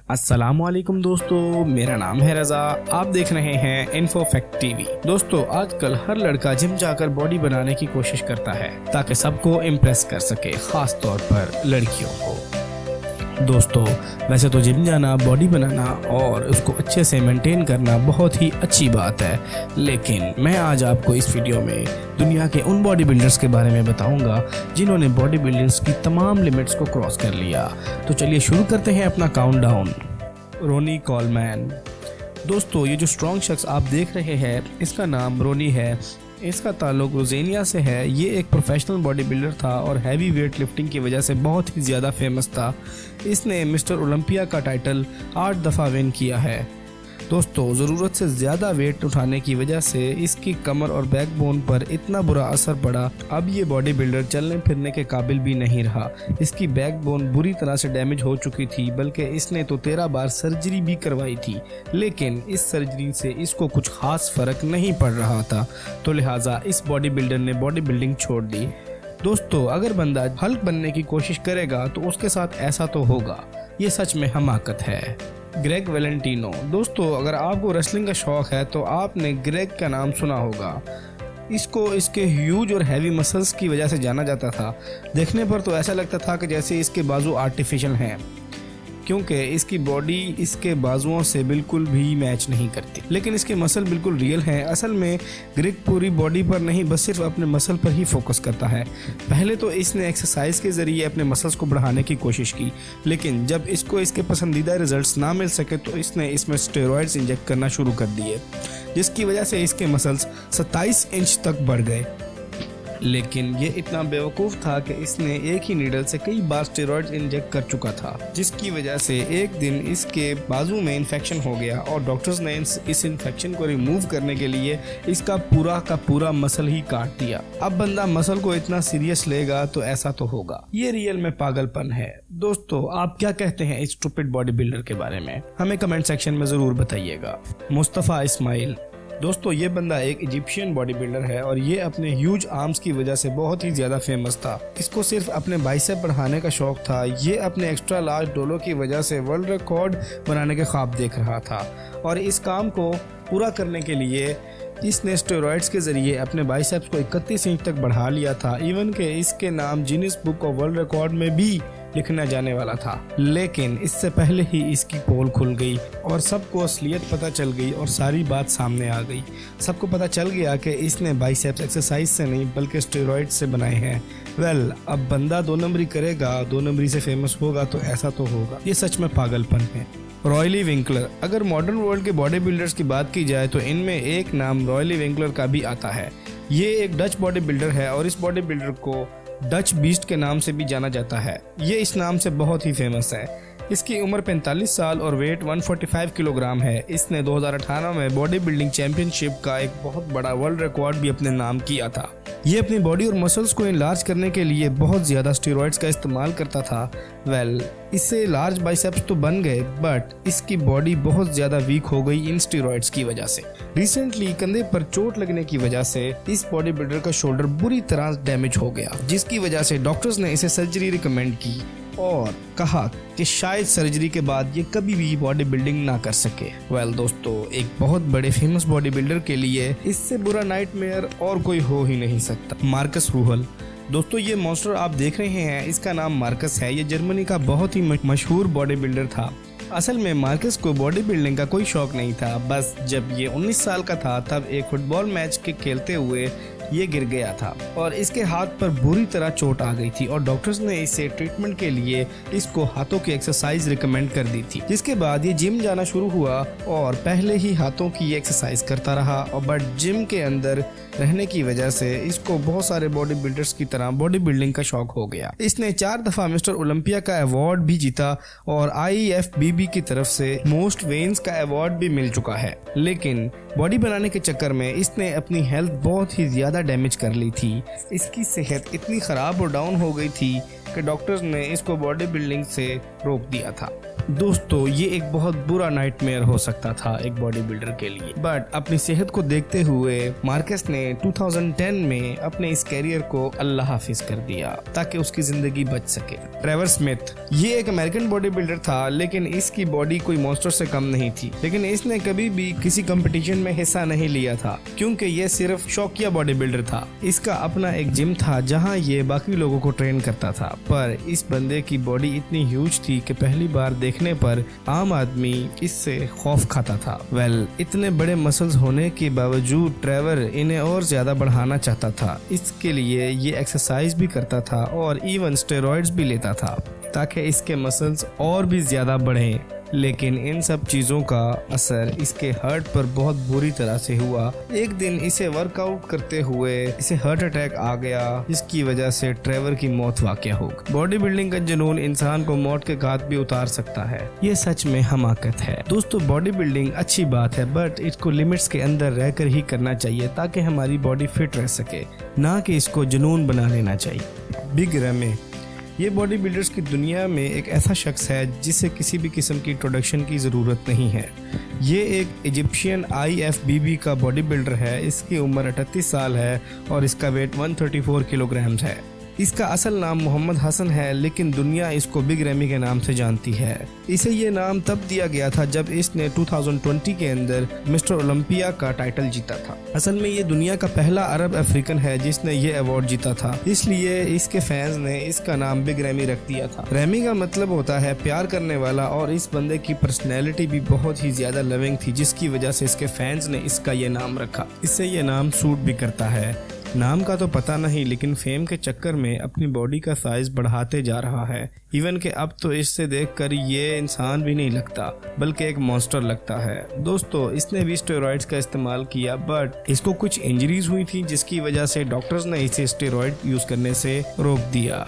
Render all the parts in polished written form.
अस्सलामुअलैकुम दोस्तों, मेरा नाम है रज़ा। आप देख रहे हैं इन्फो फैक्ट टीवी। दोस्तों, आजकल हर लड़का जिम जाकर बॉडी बनाने की कोशिश करता है ताकि सबको इम्प्रेस कर सके, खास तौर पर लड़कियों को। दोस्तों, वैसे तो जिम जाना, बॉडी बनाना और उसको अच्छे से मेंटेन करना बहुत ही अच्छी बात है, लेकिन मैं आज आपको इस वीडियो में दुनिया के उन बॉडी बिल्डर्स के बारे में बताऊंगा जिन्होंने बॉडी बिल्डिंग्स की तमाम लिमिट्स को क्रॉस कर लिया। तो चलिए शुरू करते हैं अपना काउंटडाउन। Ronnie Coleman. दोस्तों, ये जो स्ट्रॉन्ग शख्स आप देख रहे हैं, इसका नाम रोनी है। इसका ताल्लुक रोज़ेनिया से है। ये एक प्रोफेशनल बॉडी बिल्डर था और हैवी वेट लिफ्टिंग की वजह से बहुत ही ज़्यादा फेमस था। इसने मिस्टर ओलंपिया का टाइटल 8 दफ़ा विन किया है। दोस्तों, ज़रूरत से ज़्यादा वेट उठाने की वजह से इसकी कमर और बैकबोन पर इतना बुरा असर पड़ा, अब ये बॉडी बिल्डर चलने फिरने के काबिल भी नहीं रहा। इसकी बैकबोन बुरी तरह से डैमेज हो चुकी थी, बल्कि इसने तो 13 बार सर्जरी भी करवाई थी, लेकिन इस सर्जरी से इसको कुछ खास फर्क नहीं पड़ रहा था। तो लिहाजा इस बॉडी बिल्डर ने बॉडी बिल्डिंग छोड़ दी। दोस्तों, अगर बंदा हल्क बनने की कोशिश करेगा तो उसके साथ ऐसा तो होगा। ये सच में हमाकत है। Greg Valentino. दोस्तों, अगर आपको रेसलिंग का शौक है तो आपने ग्रेग का नाम सुना होगा। इसको इसके ह्यूज और हैवी मसल्स की वजह से जाना जाता था। देखने पर तो ऐसा लगता था कि जैसे इसके बाजू आर्टिफिशियल हैं, क्योंकि इसकी बॉडी इसके बाजुओं से बिल्कुल भी मैच नहीं करती, लेकिन इसके मसल बिल्कुल रियल हैं। असल में ग्रेग पूरी बॉडी पर नहीं, बस सिर्फ अपने मसल पर ही फोकस करता है। पहले तो इसने एक्सरसाइज के ज़रिए अपने मसल्स को बढ़ाने की कोशिश की, लेकिन जब इसको इसके पसंदीदा रिजल्ट्स ना मिल सके तो इसने इसमें स्टेरॉइड्स इंजेक्ट करना शुरू कर दिए, जिसकी वजह से इसके मसल्स 27 इंच तक बढ़ गए। लेकिन ये इतना बेवकूफ़ था कि इसने एक ही नीडल से कई बार स्टेरॉइड्स इंजेक्ट कर चुका था, जिसकी वजह से एक दिन इसके बाजू में इन्फेक्शन हो गया और डॉक्टर्स ने इस इन्फेक्शन को रिमूव करने के लिए इसका पूरा का पूरा मसल ही काट दिया। अब बंदा मसल को इतना सीरियस लेगा तो ऐसा तो होगा। ये रियल में पागलपन है। दोस्तों, आप क्या कहते हैं इस स्टूपिड बॉडी बिल्डर के बारे में? हमें कमेंट सेक्शन में ज़रूर बताइएगा। मुस्तफ़ा इस्माइल। दोस्तों, ये बंदा एक इजिप्शियन बॉडी बिल्डर है और ये अपने ह्यूज आर्म्स की वजह से बहुत ही ज़्यादा फेमस था। इसको सिर्फ अपने बाइसेप बढ़ाने का शौक था। ये अपने एक्स्ट्रा लार्ज डोलो की वजह से वर्ल्ड रिकॉर्ड बनाने के ख्वाब देख रहा था और इस काम को पूरा करने के लिए इसने स्टेरॉइड्स के ज़रिए अपने बाइसेप्स को 31 इंच तक बढ़ा लिया था। इवन के इसके नाम Guinness book of world record में भी लिखना जाने वाला था, लेकिन इससे पहले ही इसकी पोल खुल गई और सबको असलियत पता चल गई और सारी बात सामने आ गई। सबको पता चल गया कि इसने बाइसेप्स एक्सरसाइज से नहीं बल्कि स्टेरॉइड से बनाए हैं। वेल, अब बंदा 2 नंबरी करेगा, 2 नंबरी से फेमस होगा तो ऐसा तो होगा। ये सच में पागलपन है। Royally Winkler. अगर मॉडर्न वर्ल्ड के बॉडी बिल्डर्स की बात की जाए तो इनमें एक नाम रॉयली विंकलर का भी आता है। ये एक डच बॉडी बिल्डर है और इस बॉडी बिल्डर को डच बीस्ट के नाम से भी जाना जाता है। ये इस नाम से बहुत ही फेमस है। इसकी उम्र 45 साल और वेट 145 किलोग्राम है। इसने 2018 में बॉडी बिल्डिंग चैंपियनशिप का एक बहुत बड़ा वर्ल्ड रिकॉर्ड भी अपने नाम किया था। ये अपनी बॉडी और मसल्स को इनलार्ज करने के लिए बहुत ज़्यादा स्टेरॉइड्स का इस्तेमाल करता था। वेल, इससे लार्ज बाइसेप्स तो बन गए, बट इसकी बॉडी बहुत ज़्यादा वीक हो गई इन स्टेरॉइड्स की वजह से। रिसेंटली कंधे पर चोट लगने की वजह से इस बॉडी बिल्डर का शोल्डर बुरी तरह डैमेज हो गया, जिसकी वजह से डॉक्टर्स ने इसे सर्जरी रिकमेंड की और कहा कि शायद सर्जरी के बाद ये कभी भी बॉडी बिल्डिंग ना कर सके। वेल दोस्तों, एक बहुत बड़े फेमस बॉडी बिल्डर के लिए इससे बुरा नाइटमेयर और कोई हो ही नहीं सकता। मार्कस रूहल। दोस्तों, ये मॉन्स्टर आप देख रहे हैं, इसका नाम मार्कस है। ये जर्मनी का बहुत ही मशहूर बॉडी बिल्डर था। असल में मार्कस को बॉडी बिल्डिंग का कोई शौक नहीं था, बस जब ये 19 साल का था तब एक फुटबॉल मैच के खेलते हुए ये गिर गया था और इसके हाथ पर बुरी तरह चोट आ गई थी और डॉक्टर्स ने इसे ट्रीटमेंट के लिए इसको हाथों की एक्सरसाइज रिकमेंड कर दी थी। जिसके बाद ये जिम जाना शुरू हुआ और पहले ही हाथों की एक्सरसाइज करता रहा, और बट जिम के अंदर रहने की वजह से इसको बहुत सारे बॉडी बिल्डर्स की तरह बॉडी बिल्डिंग का शौक हो गया। इसने 4 दफ़ा मिस्टर ओलंपिया का अवार्ड भी जीता और IFBB की तरफ से मोस्ट वेन्स का अवार्ड भी मिल चुका है। लेकिन बॉडी बनाने के चक्कर में इसने अपनी हेल्थ बहुत ही ज़्यादा डैमेज कर ली थी। इसकी सेहत इतनी ख़राब और डाउन हो गई थी कि डॉक्टर्स ने इसको बॉडी बिल्डिंग से रोक दिया था। दोस्तों ये एक बहुत बुरा नाइटमेयर हो सकता था एक बॉडी बिल्डर के लिए, बट अपनी सेहत को देखते हुए मार्केस ने 2010 में अपने इस कैरियर को अल्लाह हाफिज कर दिया ताकि उसकी जिंदगी बच सके। ट्रेवर स्मिथ ये एक अमेरिकन बॉडी बिल्डर था, लेकिन इसकी बॉडी कोई मॉन्स्टर से कम नहीं थी, लेकिन इसने कभी भी किसी कंपटीशन में हिस्सा नहीं लिया था क्योंकि ये सिर्फ शौकिया बॉडी बिल्डर था। इसका अपना एक जिम था जहां ये बाकी लोगों को ट्रेन करता था, पर इस बंदे की बॉडी इतनी ह्यूज थी कि पहली बार देखने पर आम आदमी इससे खौफ खाता था। इतने बड़े मसल्स होने के बावजूद ट्रेवर इन्हें और ज्यादा बढ़ाना चाहता था। इसके लिए ये एक्सरसाइज भी करता था और इवन स्टेरॉइड्स भी लेता था ताकि इसके मसल्स और भी ज्यादा बढ़ें, लेकिन इन सब चीजों का असर इसके हार्ट पर बहुत बुरी तरह से हुआ। एक दिन इसे वर्कआउट करते हुए इसे हार्ट अटैक आ गया, जिसकी वजह से ट्रेवर की मौत वाक़या हो गई। बॉडी बिल्डिंग का जुनून इंसान को मौत के घाट भी उतार सकता है। ये सच में हमाकत है। दोस्तों बॉडी बिल्डिंग अच्छी बात है, बट इसको लिमिट्स के अंदर रहकर ही करना चाहिए ताकि हमारी बॉडी फिट रह सके, ना कि इसको जुनून बना लेना चाहिए। बिग रैमी ये बॉडी बिल्डर्स की दुनिया में एक ऐसा शख्स है जिसे किसी भी किस्म की इंट्रोडक्शन की ज़रूरत नहीं है। ये एक इजिप्शियन IFBB का बॉडी बिल्डर है। इसकी उम्र 38 साल है और इसका वेट 134 किलोग्राम्स है। इसका असल नाम मोहम्मद हसन है, लेकिन दुनिया इसको बिग रैमी के नाम से जानती है। इसे ये नाम तब दिया गया था जब इसने 2020 के अंदर मिस्टर ओलंपिया का टाइटल जीता था। असल में ये दुनिया का पहला अरब अफ्रीकन है जिसने ये अवार्ड जीता था, इसलिए इसके फैंस ने इसका नाम बिग रैमी रख दिया था। रैमी का मतलब होता है प्यार करने वाला, और इस बंदे की पर्सनैलिटी भी बहुत ही ज्यादा लविंग थी, जिसकी वजह से इसके फैंस ने इसका ये नाम रखा। इससे ये नाम सूट भी करता है। नाम का तो पता नहीं, लेकिन फेम के चक्कर में अपनी बॉडी का साइज बढ़ाते जा रहा है। इवन के अब तो इससे देखकर ये इंसान भी नहीं लगता बल्कि एक मॉन्स्टर लगता है। दोस्तों इसने भी स्टेरॉइड्स का इस्तेमाल किया, बट इसको कुछ इंजरीज हुई थी जिसकी वजह से डॉक्टर्स ने इसे स्टेरॉइड यूज करने से रोक दिया।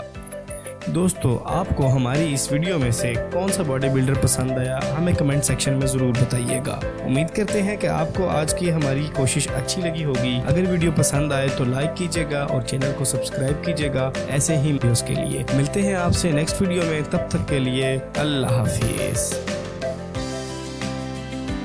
दोस्तों आपको हमारी इस वीडियो में से कौन सा बॉडी बिल्डर पसंद आया हमें कमेंट सेक्शन में ज़रूर बताइएगा। उम्मीद करते हैं कि आपको आज की हमारी कोशिश अच्छी लगी होगी। अगर वीडियो पसंद आए तो लाइक कीजिएगा और चैनल को सब्सक्राइब कीजिएगा ऐसे ही वीडियोस के लिए। मिलते हैं आपसे नेक्स्ट वीडियो में, तब तक के लिए अल्लाह हाफिज़।